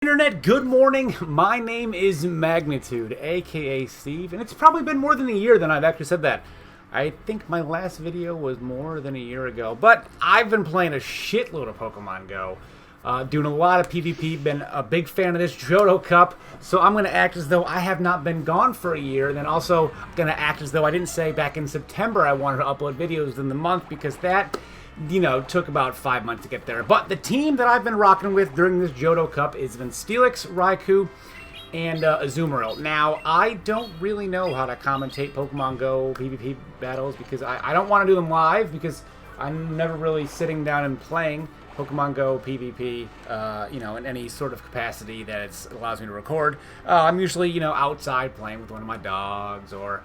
Internet, good morning. My name is Magnitude, aka Steve, and it's probably been more than a year that I've actually said that. I think my last video was more than a year ago, but I've been playing a shitload of Pokemon Go, doing a lot of PvP, been a big fan of this Johto Cup, so I'm going to act as though I have not been gone for a year, and then also going to act as though I didn't say back in September I wanted to upload videos in the month, because that, you know, took about 5 months to get there. But the team that I've been rocking with during this Johto Cup has been Steelix, Raikou, and Azumarill. Now, I don't really know how to commentate Pokemon Go PvP battles because I don't want to do them live because I'm never really sitting down and playing Pokemon Go PvP, you know, in any sort of capacity that it allows me to record. I'm usually, you know, outside playing with one of my dogs or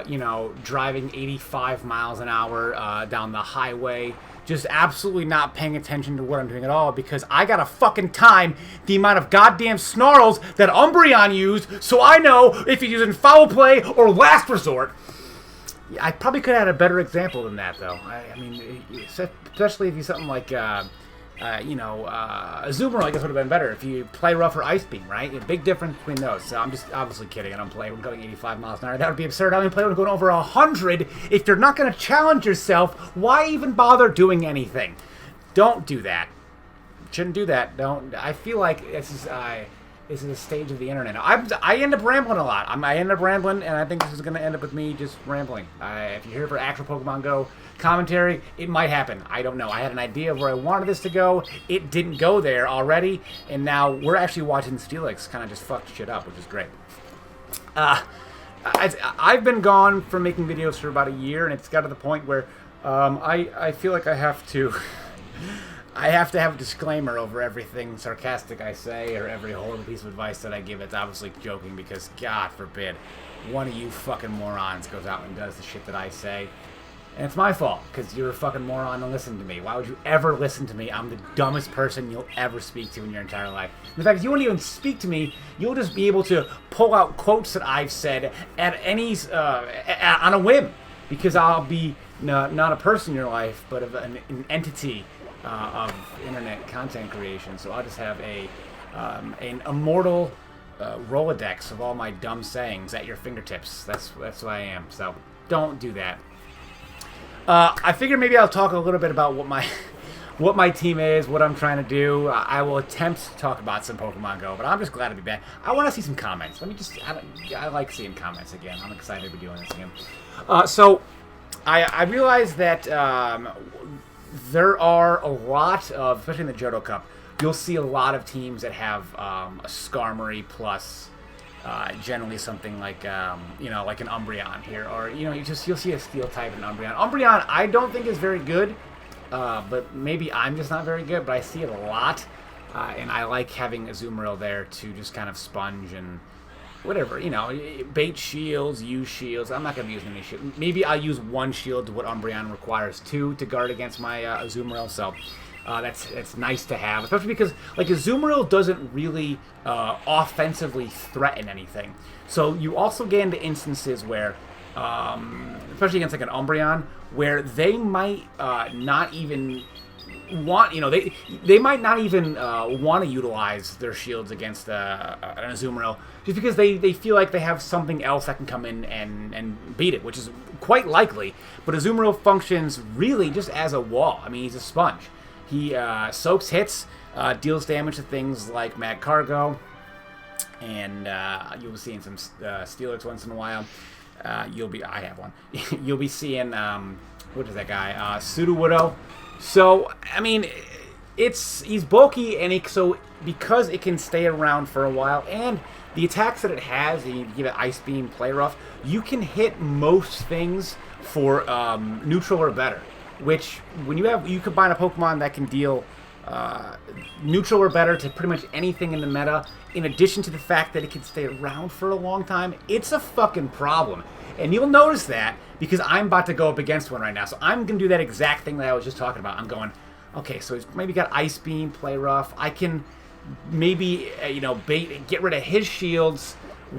you know, driving 85 miles an hour down the highway, just absolutely not paying attention to what I'm doing at all because I gotta fucking time the amount of goddamn snarls that Umbreon used so I know if he's using Foul Play or Last Resort. I probably could have had a better example than that, though. I mean, especially if he's something like, you know, Azumarill, I guess would have been better if you play rough or Ice Beam, right? A big difference between those. So I'm just obviously kidding. I don't play when going 85 miles an hour. That would be absurd. I don't even play when going over 100. If you're not going to challenge yourself, why even bother doing anything? Don't do that. Shouldn't do that. Don't. I feel like this is a stage of the internet. I end up rambling a lot. I end up rambling, and I think this is going to end up with me just rambling. If you're here for actual Pokemon Go commentary, it might happen. I don't know. I had an idea of where I wanted this to go. It didn't go there already, and now we're actually watching Steelix kind of just fuck shit up, which is great. I've been gone from making videos for about a year, and it's got to the point where I feel like I have to... I have to have a disclaimer over everything sarcastic I say or every horrible piece of advice that I give. It's obviously joking because, God forbid, one of you fucking morons goes out and does the shit that I say. And it's my fault because you're a fucking moron and listen to me. Why would you ever listen to me? I'm the dumbest person you'll ever speak to in your entire life. In fact, if you won't even speak to me, you'll just be able to pull out quotes that I've said at any on a whim because I'll be not a person in your life, but of an entity of internet content creation. So I'll just have an immortal Rolodex of all my dumb sayings at your fingertips. That's what I am. So don't do that. I figured maybe I'll talk a little bit about what my team is, what I'm trying to do. I will attempt to talk about some Pokemon Go, but I'm just glad to be back. I want to see some comments. I like seeing comments again. I'm excited to be doing this again. So I realized that there are a lot of, especially in the Johto Cup, you'll see a lot of teams that have a Skarmory plus generally something like, you know, like an Umbreon here. Or, you know, you'll see a Steel type and Umbreon. Umbreon, I don't think is very good, but maybe I'm just not very good, but I see it a lot. And I like having Azumarill there to just kind of sponge and whatever, you know, bait shields, use shields. I'm not going to be using any shield. Maybe I'll use one shield to what Umbreon requires two to guard against my Azumarill, so that's nice to have. Especially because, like, Azumarill doesn't really offensively threaten anything. So you also get into instances where, especially against, like, an Umbreon, where they might not even want, you know, they might not even want to utilize their shields against an Azumarill just because they feel like they have something else that can come in and beat it, which is quite likely. But Azumarill functions really just as a wall. I mean, he's a sponge. He soaks hits, deals damage to things like Mad Cargo, and you'll be seeing some Steelix once in a while. I have one. You'll be seeing, what is that guy? Sudowoodo. So, I mean, he's bulky, and so because it can stay around for a while, and the attacks that it has, and you give it Ice Beam, Play Rough, you can hit most things for neutral or better. Which, when you combine a Pokemon that can deal neutral or better to pretty much anything in the meta, in addition to the fact that it can stay around for a long time, it's a fucking problem. And you'll notice that because I'm about to go up against one right now. So I'm going to do that exact thing that I was just talking about. I'm going, okay, so he's maybe got Ice Beam, Play Rough. I can maybe, you know, get rid of his shields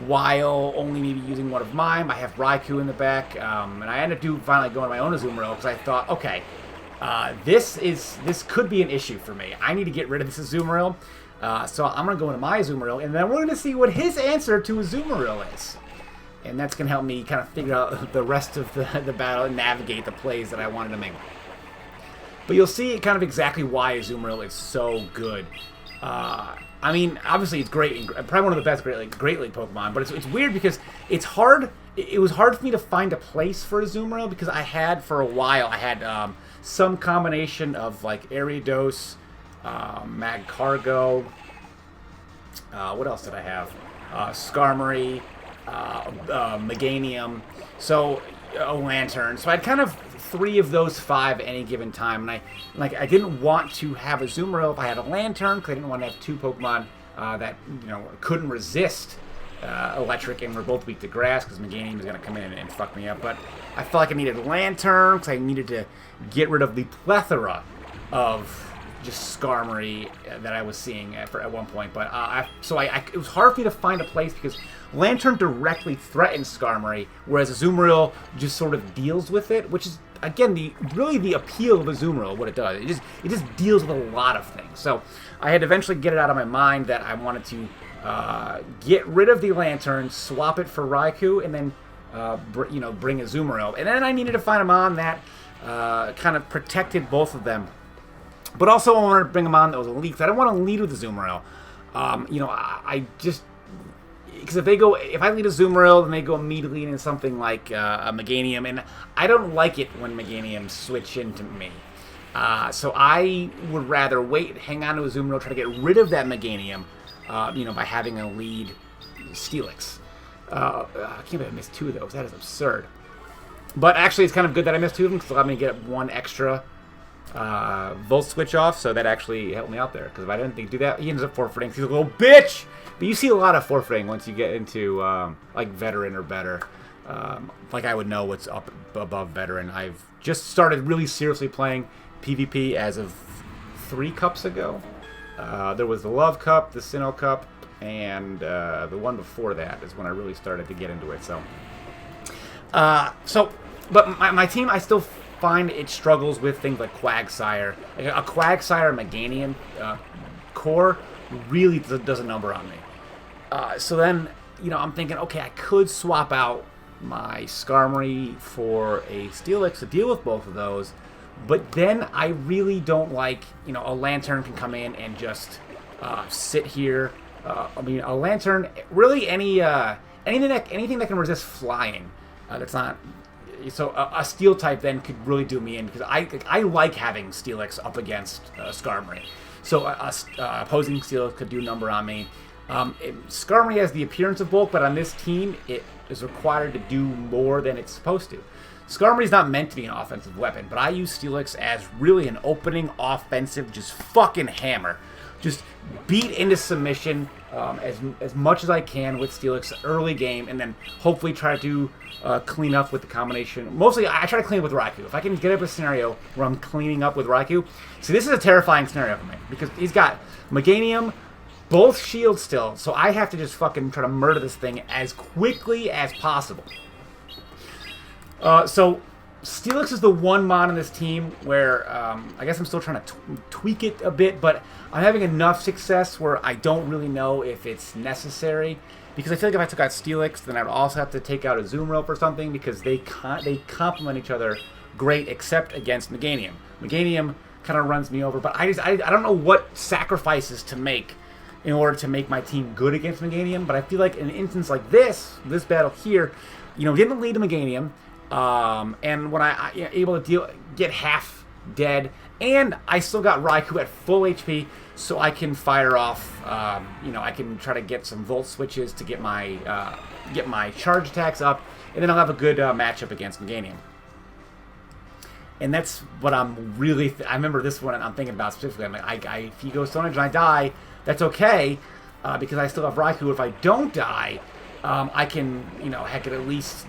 while only maybe using one of mine. I have Raikou in the back. And I ended up finally going my own Azumarill because I thought, okay, this could be an issue for me. I need to get rid of this Azumarill. So I'm going to go into my Azumarill, and then we're going to see what his answer to Azumarill is. And that's going to help me kind of figure out the rest of the battle and navigate the plays that I wanted to make. But you'll see kind of exactly why Azumarill is so good. I mean, obviously it's great, probably one of the best Great League Pokemon, but it's weird because it's hard. It was hard for me to find a place for Azumarill because I had, for a while, I had some combination of like Ariados, Magcargo, what else did I have? Skarmory, Meganium, so a Lantern. So I had kind of 3 of those 5 at any given time, and I didn't want to have a Azumarill if I had a Lantern because I didn't want to have 2 Pokemon that couldn't resist electric and were both weak to grass because Meganium was going to come in and fuck me up. But I felt like I needed a Lantern because I needed to get rid of the plethora of just Skarmory that I was seeing at one point. But it was hard for me to find a place because Lantern directly threatens Skarmory, whereas Azumarill just sort of deals with it, which is, again, really the appeal of Azumarill, what it does. It just deals with a lot of things. So I had to eventually get it out of my mind that I wanted to get rid of the Lantern, swap it for Raikou, and then bring Azumarill. And then I needed to find a mon that kind of protected both of them. But also I wanted to bring a mon that was a lead, because I don't want to lead with Azumarill. I just... Because if I lead a Azumarill, then they go immediately into something like a Meganium, and I don't like it when Meganium switch into me. So I would rather wait, hang on to a Azumarill, try to get rid of that Meganium, by having a lead Steelix. I can't believe I missed 2 of those. That is absurd. But actually, it's kind of good that I missed 2 of them, because it allowed me to get 1 extra Volt Switch off, so that actually helped me out there. Because if I didn't do that, he ends up forfeiting. He's a little bitch! But you see a lot of forfeiting once you get into, like, Veteran or better. Like, I would know what's up above Veteran. I've just started really seriously playing PvP as of 3 cups ago. There was the Love Cup, the Sinnoh Cup, and the one before that is when I really started to get into it. But my team, I still find it struggles with things like Quagsire. Like a Quagsire Meganium core really does a number on me. So then, I'm thinking, okay, I could swap out my Skarmory for a Steelix to deal with both of those, but then I really don't like, a Lantern can come in and just sit here. A Lantern, really anything that can resist flying. That's not... So a Steel type then could really do me in, because I like having Steelix up against Skarmory. So opposing Steelix could do a number on me. Skarmory has the appearance of bulk, but on this team, it is required to do more than it's supposed to. Skarmory's not meant to be an offensive weapon, but I use Steelix as really an opening offensive, just fucking hammer. Just beat into submission as much as I can with Steelix early game, and then hopefully try to clean up with the combination. Mostly, I try to clean up with Raikou. If I can get up a scenario where I'm cleaning up with Raikou, see, this is a terrifying scenario for me, because he's got Meganium, both shields still, so I have to just fucking try to murder this thing as quickly as possible. So Steelix is the one mon in this team where I guess I'm still trying to tweak it a bit, but I'm having enough success where I don't really know if it's necessary. Because I feel like if I took out Steelix, then I would also have to take out Azumarill for something, because they complement each other great, except against Meganium. Meganium kind of runs me over, but I don't know what sacrifices to make in order to make my team good against Meganium. But I feel like in an instance like this battle here, didn't lead to Meganium. And when I able to get half dead, and I still got Raikou at full HP, so I can fire off. I can try to get some Volt Switches to get my charge attacks up, and then I'll have a good matchup against Meganium. And that's what I'm really... I remember this one I'm thinking about specifically. I'm like, if he goes Stone Edge and I die, that's okay, because I still have Raikou. If I don't die, I can, heck, at least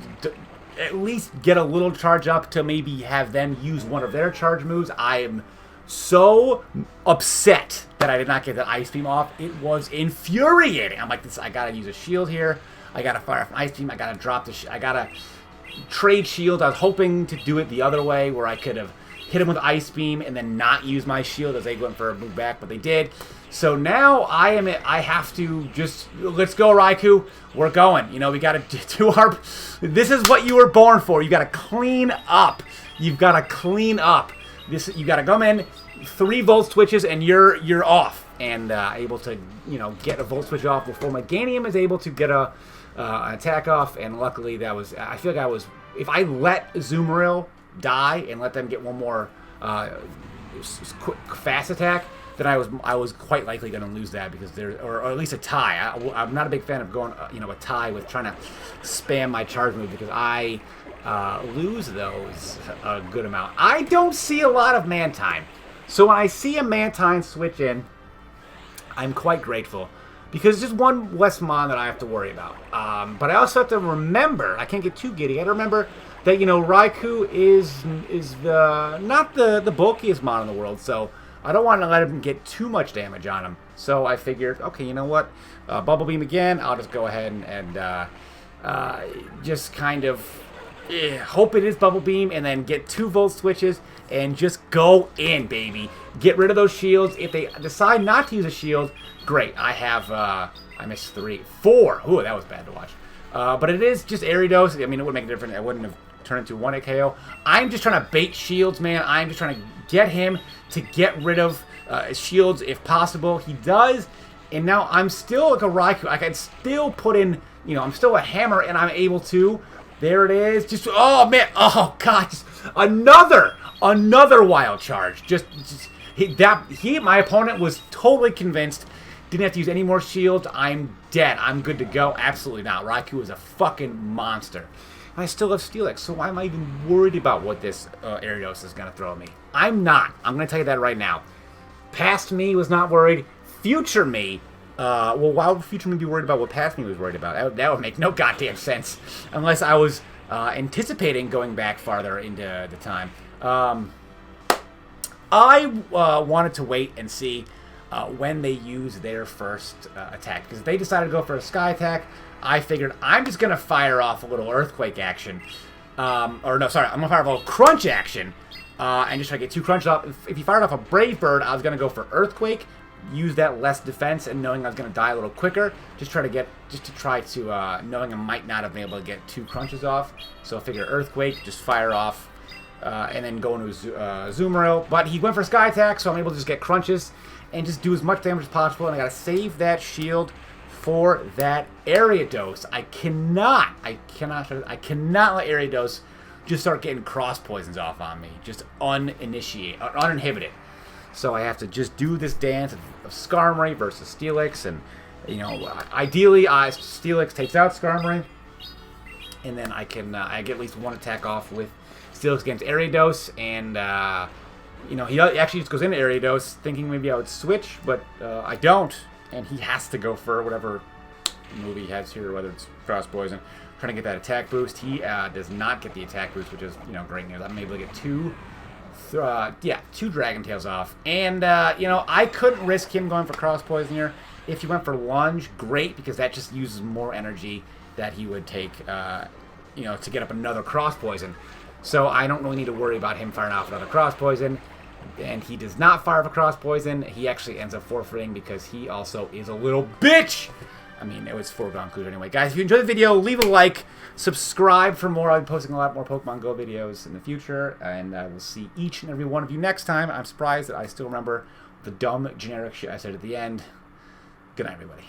get a little charge up to maybe have them use one of their charge moves. I am so upset that I did not get that Ice Beam off. It was infuriating. I'm like, I gotta use a shield here. I gotta fire off an Ice Beam. I gotta drop I gotta trade shield. I was hoping to do it the other way, where I could have hit him with Ice Beam and then not use my shield as they went for a move back, but they did. So now I have to just, let's go, Raikou. We're going. You know, we got to do our, this is what you were born for. You got to clean up. You've got to clean up. This, you got to come in, 3 volt switches, and you're off. And able to, you know, get a volt switch off before Meganium is able to get an attack off. And luckily that was, I feel like I was, if I let Azumarill die and let them get one more quick, fast attack, then I was quite likely going to lose that because there, or at least a tie. I'm not a big fan of going, you know, a tie with trying to spam my charge move because I lose those a good amount. I don't see a lot of Mantine, so when I see a Mantine switch in, I'm quite grateful because it's just one less mon that I have to worry about. But I also have to remember, I can't get too giddy. I have to remember that, you know, Raikou is not the bulkiest mon in the world, so I don't want to let him get too much damage on him. So I figured, okay, you know what? Bubble Beam again. I'll just go ahead and just kind of hope it is Bubble Beam and then get 2 volt switches and just go in, baby. Get rid of those shields. If they decide not to use a shield, great. I have, I missed 3. 4. Ooh, that was bad to watch. But it is just Ariados. I mean, it wouldn't make a difference. I wouldn't have turned into 1 KO. I'm just trying to bait shields, man. I'm just trying to get him to get rid of shields if possible. He does, and now I'm still like a Raikou. I can still put in, you know, I'm still a hammer, and I'm able to. There it is. Just, oh man, oh god, just another wild charge. My opponent was totally convinced. Didn't have to use any more shields. I'm dead. I'm good to go. Absolutely not. Raikou is a fucking monster. I still have Steelix, so why am I even worried about what this Ariados is going to throw at me? I'm not. I'm going to tell you that right now. Past me was not worried. Future me, well, why would future me be worried about what past me was worried about? That would make no goddamn sense. Unless I was anticipating going back farther into the time. I wanted to wait and see when they use their first attack. Because if they decided to go for a sky attack, I figured I'm just going to fire off a little earthquake action. Or no, sorry, I'm going to fire off a little crunch action. And just try to get 2 crunches off. If you fired off a Brave Bird, I was going to go for earthquake. Use that less defense and knowing I was going to die a little quicker. Just to try to, knowing I might not have been able to get 2 crunches off. So I figured earthquake, just fire off. And then go into Azumarill. But he went for sky attack, so I'm able to just get crunches and just do as much damage as possible. And I gotta save that shield for that Ariados. I cannot let Ariados just start getting cross poisons off on me, just uninhibited. So I have to just do this dance of Skarmory versus Steelix, and you know, ideally, Steelix takes out Skarmory, and then I can I get at least 1 attack off with Steelix against Ariados, and you know, he actually just goes into Ariados thinking maybe I would switch, but I don't, and he has to go for whatever move he has here, whether it's Frost Poison, trying to get that attack boost. He does not get the attack boost, which is, you know, great news. I'm able to get 2 Dragon Tails off, and you know, I couldn't risk him going for Cross Poison here. If he went for Lunge, great, because that just uses more energy that he would take, you know, to get up another Cross Poison. So I don't really need to worry about him firing off another Cross Poison. And he does not fire off a Cross Poison. He actually ends up forfeiting because he also is a little bitch. I mean, it was foregone conclusion anyway. Guys, if you enjoyed the video, leave a like. Subscribe for more. I'll be posting a lot more Pokemon Go videos in the future. And I will see each and every one of you next time. I'm surprised that I still remember the dumb generic shit I said at the end. Good night, everybody.